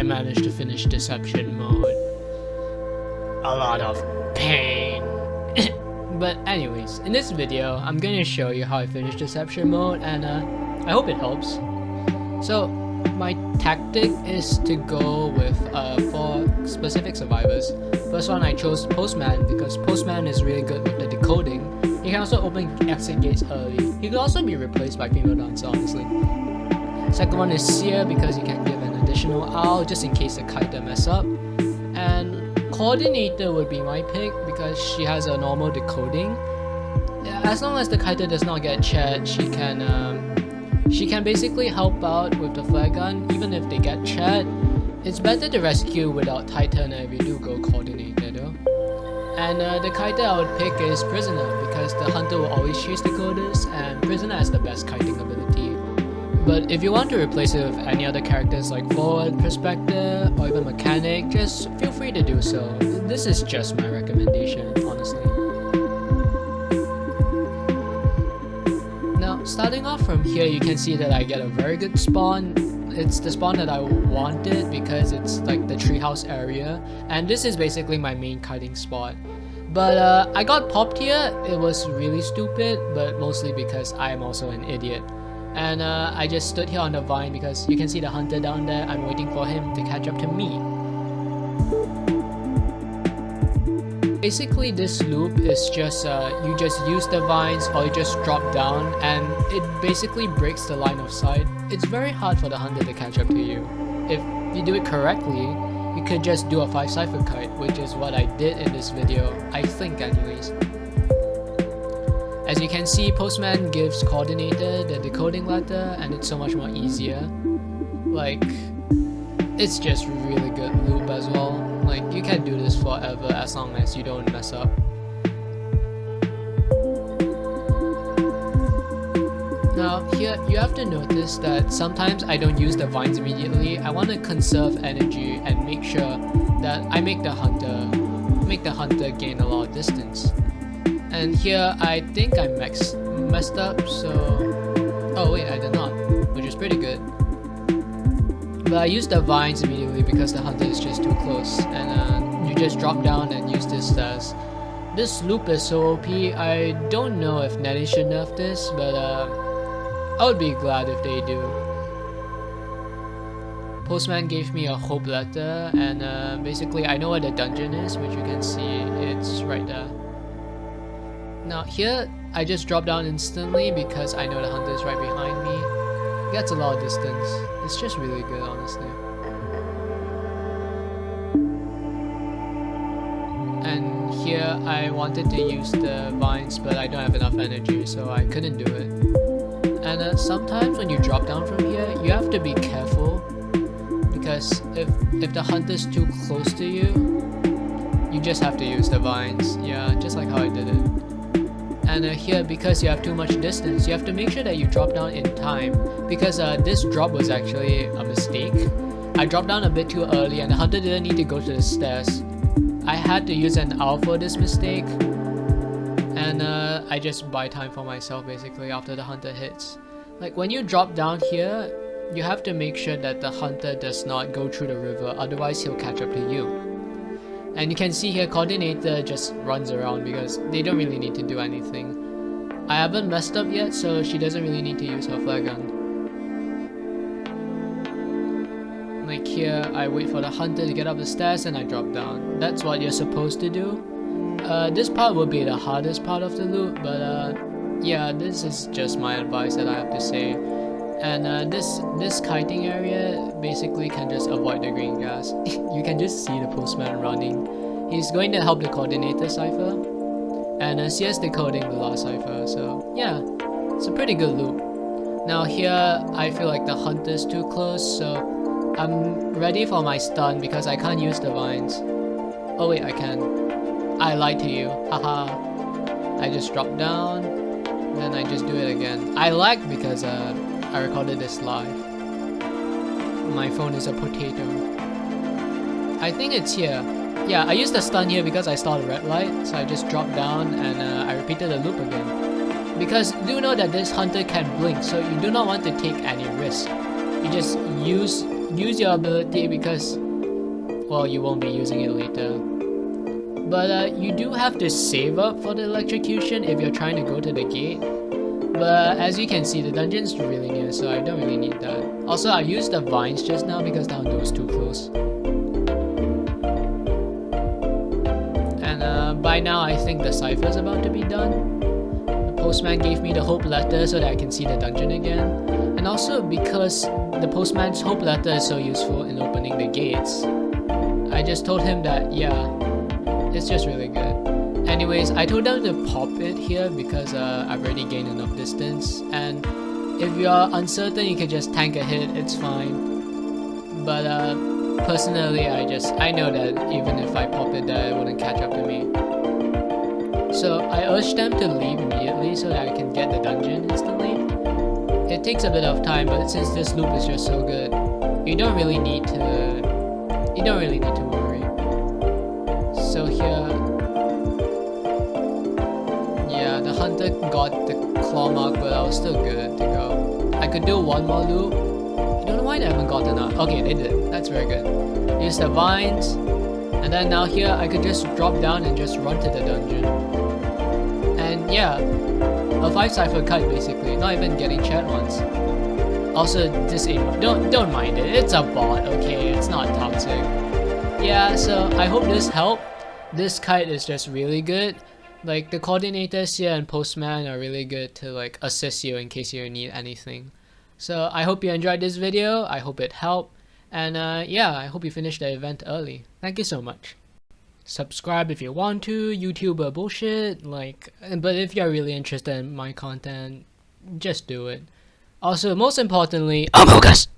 managed to finish Deception mode. A lot of pain. But anyways, in this video, I'm going to show you how I finished Deception mode, and I hope it helps. So, my tactic is to go with 4 specific survivors. First one, I chose Postman because Postman is really good with the decoding. He can also open exit gates early. He could also be replaced by Female Dancer, honestly. Second one is Seer because he can give an additional owl just in case the KITE mess up. And Coordinator would be my pick because she has a normal decoding. As long as the KITE does not get chat, she can basically help out with the flare gun. Even if they get chat, it's better to rescue without Titan if you do go Coordinator though. And the KITE I would pick is Prisoner because the Hunter will always chase decoders and Prisoner has the best kiting ability. But if you want to replace it with any other characters like Forward, Perspective, or even Mechanic, just feel free to do so. This is just my recommendation, honestly. Now, starting off from here, you can see that I get a very good spawn. It's the spawn that I wanted because it's like the treehouse area, and this is basically my main kiting spot. But I got popped here. It was really stupid, but mostly because I am also an idiot. And I just stood here on the vine because you can see the Hunter down there. I'm waiting for him to catch up to me. Basically, this loop is just you just use the vines or you just drop down and it basically breaks the line of sight. It's very hard for the Hunter to catch up to you. If you do it correctly, you could just do a 5 cipher kite, which is what I did in this video, I think anyways. As you can see, Postman gives Coordinator the decoding letter and it's so much more easier. Like, it's just really good loop as well. Like, you can do this forever as long as you don't mess up. Now, here you have to notice that sometimes I don't use the vines immediately. I want to conserve energy and make sure that I make the Hunter gain a lot of distance. And here I think I messed up, so... Oh wait, I did not, which is pretty good. But I used the vines immediately because the Hunter is just too close. And you just drop down and use this stairs. This loop is so OP, I don't know if Netty should nerf this, but I would be glad if they do. Postman gave me a hope letter, and basically I know where the dungeon is, which you can see, it's right there. Now here, I just drop down instantly because I know the Hunter is right behind me. It gets a lot of distance. It's just really good, honestly. And here, I wanted to use the vines, but I don't have enough energy, so I couldn't do it. And sometimes when you drop down from here, you have to be careful because if the Hunter's too close to you, you just have to use the vines. Yeah, just like how I did it. And here, because you have too much distance, you have to make sure that you drop down in time because this drop was actually a mistake. I dropped down a bit too early and the Hunter didn't need to go to the stairs. I had to use an owl for this mistake and I just buy time for myself basically after the Hunter hits. Like when you drop down here, you have to make sure that the Hunter does not go through the river, otherwise he'll catch up to you. And you can see here, Coordinator just runs around because they don't really need to do anything. I haven't messed up yet, so she doesn't really need to use her flare gun. Like here, I wait for the Hunter to get up the stairs and I drop down. That's what you're supposed to do. This part will be the hardest part of the loop, but yeah, this is just my advice that I have to say. And this kiting area basically can just avoid the green gas. You can just see the Postman running. He's going to help the Coordinator cipher. And CS decoding the last cipher, so yeah, it's a pretty good loop. Now here, I feel like the Hunter's too close, so I'm ready for my stun because I can't use the vines. Oh wait, I can. I lied to you, haha. I just drop down, then I just do it again. I lagged because I recorded this live. My phone is a potato. I think it's here. Yeah, I used the stun here because I saw the red light, so I just dropped down and I repeated the loop again. Because do know that this Hunter can blink, so you do not want to take any risk. You just use use your ability because, well, you won't be using it later. But you do have to save up for the electrocution if you're trying to go to the gate. But as you can see, the dungeon's really near, so I don't really need that. Also, I used the vines just now because that one was too close. And by now, I think the cipher's about to be done. The postman gave me the hope letter so that I can see the dungeon again. And also because the postman's hope letter is so useful in opening the gates, I just told him that, yeah, it's just really good. Anyways, I told them to pop it here because I've already gained enough distance, and if you're uncertain you can just tank a hit, it's fine. But personally I know that even if I pop it there, it wouldn't catch up to me. So I urged them to leave immediately so that I can get the dungeon instantly. It takes a bit of time, but since this loop is just so good, you don't really need to worry. So here, yeah, the hunter got the claw mark, but I was still good to go. I could do one more loop. I don't know why they haven't gotten up. Okay, they did. That's very good. Use the vines, and then now here I could just drop down and just run to the dungeon. And yeah, a 5 cipher kite basically, not even getting chat once. Also, disable. Don't mind it. It's a bot, okay? It's not toxic. Yeah, so I hope this helped. This kite is just really good. Like, the coordinators here and postman are really good to like assist you in case you need anything. So I hope you enjoyed this video. I hope it helped. And yeah, I hope you finish the event early. Thank you so much. Subscribe if you want to. YouTuber bullshit. Like, but if you're really interested in my content, just do it. Also, most importantly, Among Us!